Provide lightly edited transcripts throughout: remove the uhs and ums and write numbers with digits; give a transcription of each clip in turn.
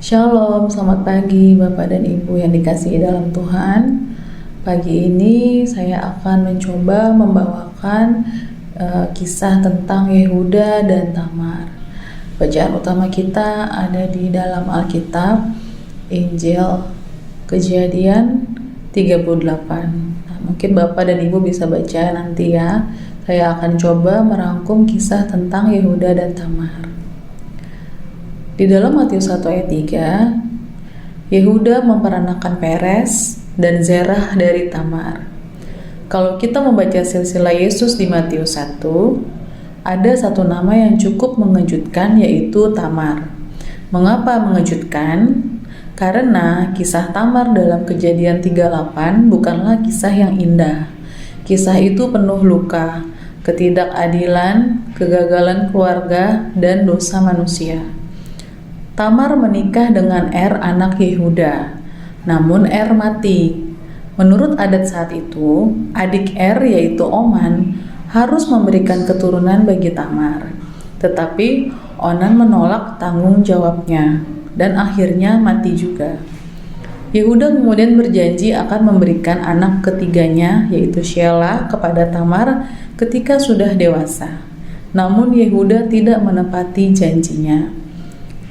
Shalom, selamat pagi Bapak dan Ibu yang dikasihi dalam Tuhan. Pagi ini saya akan mencoba membawakan kisah tentang Yehuda dan Tamar. Bacaan utama kita ada di dalam Alkitab, Injil Kejadian 38. Nah, mungkin Bapak dan Ibu bisa baca nanti ya. Saya akan coba merangkum kisah tentang Yehuda dan Tamar. Di dalam Matius 1 ayat 3, Yehuda memperanakan Peres dan Zerah dari Tamar. Kalau kita membaca silsilah Yesus di Matius 1, ada satu nama yang cukup mengejutkan, yaitu Tamar. Mengapa mengejutkan? Karena kisah Tamar dalam Kejadian 38 bukanlah kisah yang indah. Kisah itu penuh luka, ketidakadilan, kegagalan keluarga, dan dosa manusia. Tamar menikah dengan anak Yehuda, namun mati. Menurut adat saat itu, adik yaitu Onan harus memberikan keturunan bagi Tamar. Tetapi Onan menolak tanggung jawabnya dan akhirnya mati juga. Yehuda kemudian berjanji akan memberikan anak ketiganya, yaitu Shelah, kepada Tamar ketika sudah dewasa. Namun Yehuda tidak menepati janjinya.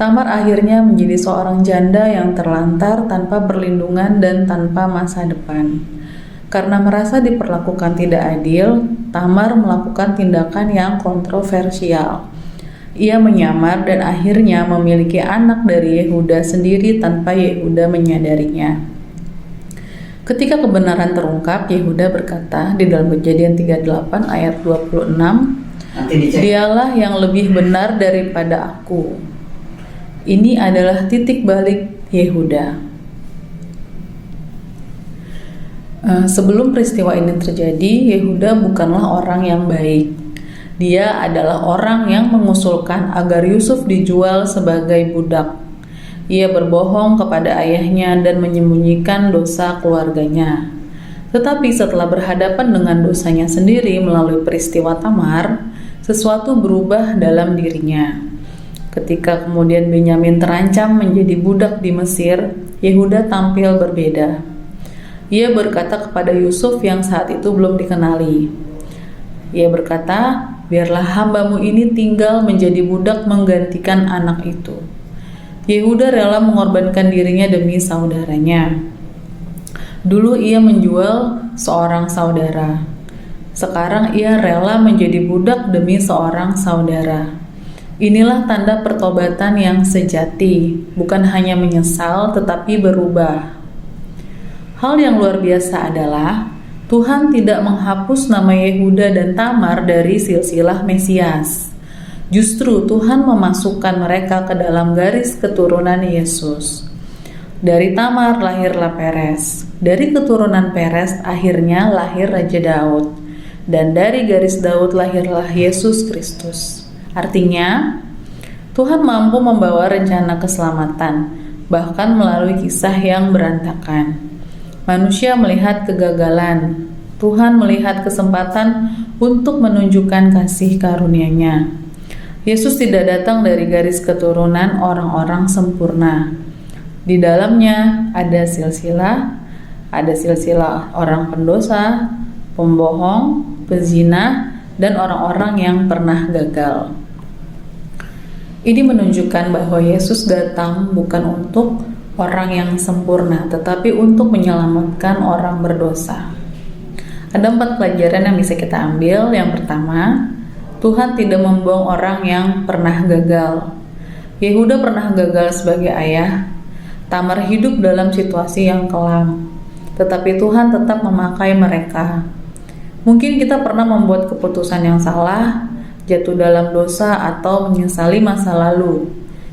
Tamar akhirnya menjadi seorang janda yang terlantar, tanpa perlindungan dan tanpa masa depan. Karena merasa diperlakukan tidak adil, Tamar melakukan tindakan yang kontroversial. Ia menyamar dan akhirnya memiliki anak dari Yehuda sendiri tanpa Yehuda menyadarinya. Ketika kebenaran terungkap, Yehuda berkata di dalam Kejadian 38 ayat 26, "Dialah yang lebih benar daripada aku." Ini adalah titik balik Yehuda. Sebelum peristiwa ini terjadi, Yehuda bukanlah orang yang baik. Dia adalah orang yang mengusulkan agar Yusuf dijual sebagai budak. Ia berbohong kepada ayahnya dan menyembunyikan dosa keluarganya. Tetapi setelah berhadapan dengan dosanya sendiri melalui peristiwa Tamar, sesuatu berubah dalam dirinya. Ketika kemudian Benyamin terancam menjadi budak di Mesir, Yehuda tampil berbeda. Ia berkata kepada Yusuf yang saat itu belum dikenali. Ia berkata, "Biarlah hambamu ini tinggal menjadi budak menggantikan anak itu." Yehuda rela mengorbankan dirinya demi saudaranya. Dulu ia menjual seorang saudara. Sekarang ia rela menjadi budak demi seorang saudara. Inilah tanda pertobatan yang sejati, bukan hanya menyesal tetapi berubah. Hal yang luar biasa adalah Tuhan tidak menghapus nama Yehuda dan Tamar dari silsilah Mesias. Justru Tuhan memasukkan mereka ke dalam garis keturunan Yesus. Dari Tamar lahirlah Peres. Dari keturunan Peres akhirnya lahir Raja Daud. Dan dari garis Daud lahirlah Yesus Kristus. Artinya, Tuhan mampu membawa rencana keselamatan, bahkan melalui kisah yang berantakan. Manusia melihat kegagalan, Tuhan melihat kesempatan untuk menunjukkan kasih karunia-Nya. Yesus tidak datang dari garis keturunan orang-orang sempurna. Di dalamnya ada silsilah orang pendosa, pembohong, pezina, dan orang-orang yang pernah gagal. Ini menunjukkan bahwa Yesus datang bukan untuk orang yang sempurna, tetapi untuk menyelamatkan orang berdosa. Ada 4 pelajaran yang bisa kita ambil. Yang pertama, Tuhan tidak membuang orang yang pernah gagal. Yehuda pernah gagal sebagai ayah. Tamar hidup dalam situasi yang kelam, tetapi Tuhan tetap memakai mereka. Mungkin kita pernah membuat keputusan yang salah, jatuh dalam dosa, atau menyesali masa lalu.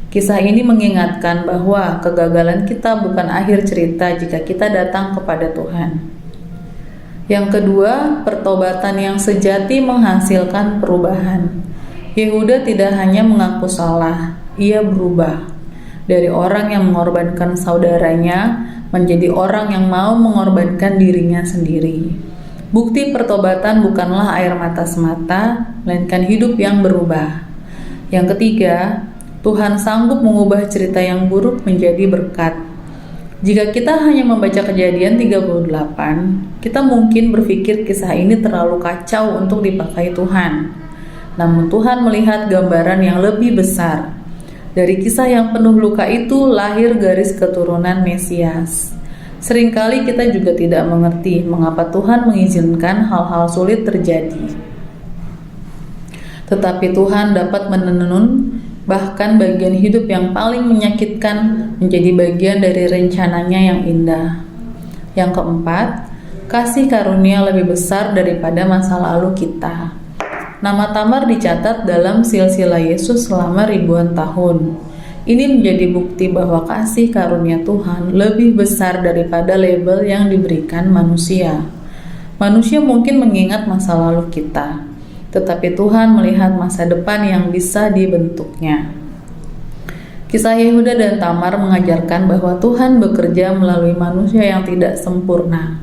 Kisah ini mengingatkan bahwa kegagalan kita bukan akhir cerita jika kita datang kepada Tuhan. Yang kedua, pertobatan yang sejati menghasilkan perubahan. Yehuda tidak hanya mengaku salah, ia berubah. Dari orang yang mengorbankan saudaranya, menjadi orang yang mau mengorbankan dirinya sendiri. Bukti pertobatan bukanlah air mata semata, melainkan hidup yang berubah. Yang ketiga, Tuhan sanggup mengubah cerita yang buruk menjadi berkat. Jika kita hanya membaca Kejadian 38, kita mungkin berpikir kisah ini terlalu kacau untuk dipakai Tuhan. Namun Tuhan melihat gambaran yang lebih besar. Dari kisah yang penuh luka itu lahir garis keturunan Mesias. Seringkali kita juga tidak mengerti mengapa Tuhan mengizinkan hal-hal sulit terjadi. Tetapi Tuhan dapat menenun bahkan bagian hidup yang paling menyakitkan menjadi bagian dari rencananya yang indah. Yang keempat, kasih karunia lebih besar daripada masa lalu kita. Nama Tamar dicatat dalam silsilah Yesus selama ribuan tahun. Ini menjadi bukti bahwa kasih karunia Tuhan lebih besar daripada label yang diberikan manusia. Manusia mungkin mengingat masa lalu kita, tetapi Tuhan melihat masa depan yang bisa dibentuknya. Kisah Yehuda dan Tamar mengajarkan bahwa Tuhan bekerja melalui manusia yang tidak sempurna.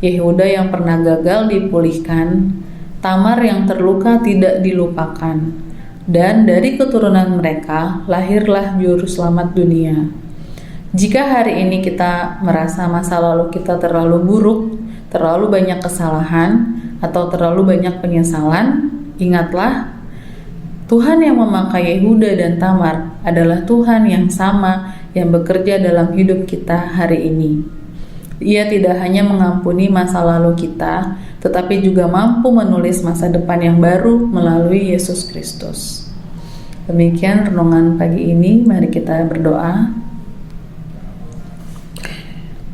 Yehuda yang pernah gagal dipulihkan, Tamar yang terluka tidak dilupakan, dan dari keturunan mereka lahirlah juru selamat dunia. Jika hari ini kita merasa masa lalu kita terlalu buruk, terlalu banyak kesalahan, atau terlalu banyak penyesalan, ingatlah, Tuhan yang memakai Yehuda dan Tamar adalah Tuhan yang sama yang bekerja dalam hidup kita hari ini. Ia tidak hanya mengampuni masa lalu kita, tetapi juga mampu menulis masa depan yang baru melalui Yesus Kristus. Demikian renungan pagi ini, mari kita berdoa.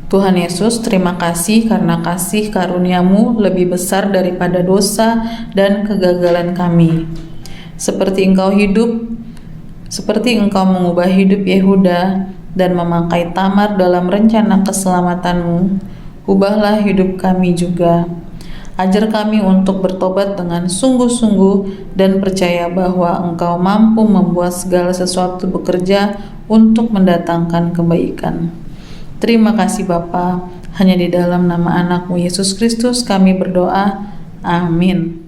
Tuhan Yesus, terima kasih karena kasih karunia-Mu lebih besar daripada dosa dan kegagalan kami. Seperti Engkau mengubah hidup Yehuda dan memakai Tamar dalam rencana keselamatan-Mu, ubahlah hidup kami juga. Ajar kami untuk bertobat dengan sungguh-sungguh dan percaya bahwa Engkau mampu membuat segala sesuatu bekerja untuk mendatangkan kebaikan. Terima kasih Bapa, hanya di dalam nama anak-Mu Yesus Kristus kami berdoa. Amin.